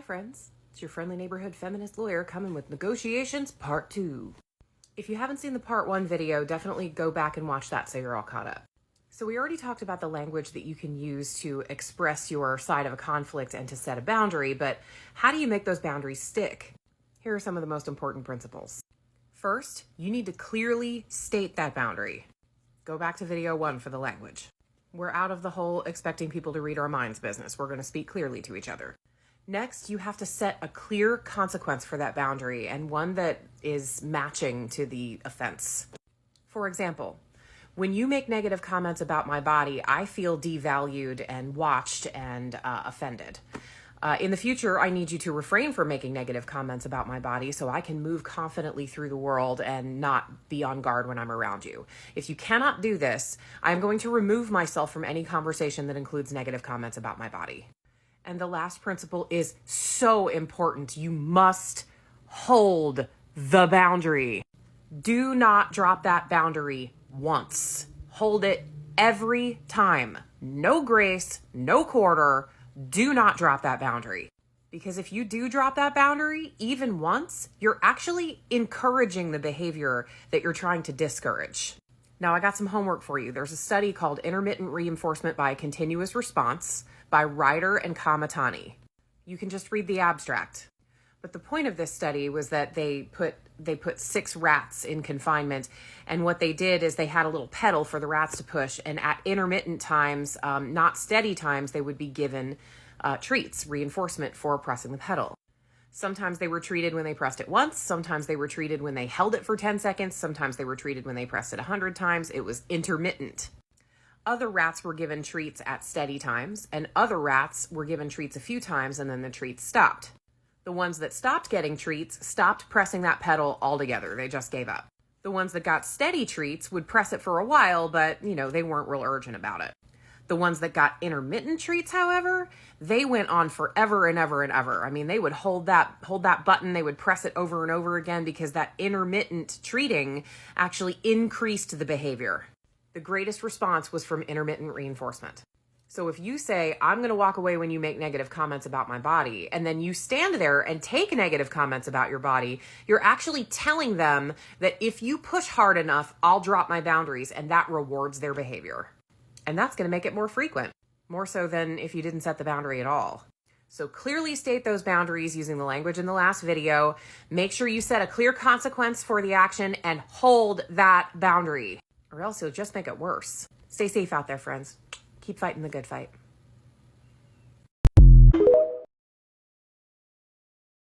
friends. It's your friendly neighborhood feminist lawyer coming with Negotiations Part 2. If you haven't seen the Part 1 video, definitely go back and watch that so you're all caught up. So we already talked about the language that you can use to express your side of a conflict and to set a boundary, but how do you make those boundaries stick? Here are some of the most important principles. First, you need to clearly state that boundary. Go back to video 1 for the language. We're out of the whole expecting people to read our minds business. We're going to speak clearly to each other. Next, you have to set a clear consequence for that boundary and one that is matching to the offense. For example, when you make negative comments about my body, I feel devalued and watched and offended. In the future, I need you to refrain from making negative comments about my body so I can move confidently through the world and not be on guard when I'm around you. If you cannot do this, I'm going to remove myself from any conversation that includes negative comments about my body. And the last principle is so important. You must hold the boundary. Do not drop that boundary once. Hold it every time. No grace, no quarter. Do not drop that boundary. Because if you do drop that boundary, even once, you're actually encouraging the behavior that you're trying to discourage. Now, I got some homework for you. There's a study called Intermittent Reinforcement by Continuous Response by Ryder and Kamatani. You can just read the abstract. But the point of this study was that they put 6 rats in confinement, and what they did is they had a little pedal for the rats to push, and at intermittent times, not steady times, they would be given treats, reinforcement for pressing the pedal. Sometimes they were treated when they pressed it once, sometimes they were treated when they held it for 10 seconds, sometimes they were treated when they pressed it 100 times. It was intermittent. Other rats were given treats at steady times, and other rats were given treats a few times, and then the treats stopped. The ones that stopped getting treats stopped pressing that pedal altogether. They just gave up. The ones that got steady treats would press it for a while, but, they weren't real urgent about it. The ones that got intermittent treats, however, they went on forever and ever and ever. I mean, they would hold that button, they would press it over and over again because that intermittent treating actually increased the behavior. The greatest response was from intermittent reinforcement. So if you say, I'm going to walk away when you make negative comments about my body, and then you stand there and take negative comments about your body, you're actually telling them that if you push hard enough, I'll drop my boundaries, and that rewards their behavior. And that's going to make it more frequent, more so than if you didn't set the boundary at all. So clearly state those boundaries using the language in the last video. Make sure you set a clear consequence for the action and hold that boundary, or else you'll just make it worse. Stay safe out there, friends. Keep fighting the good fight.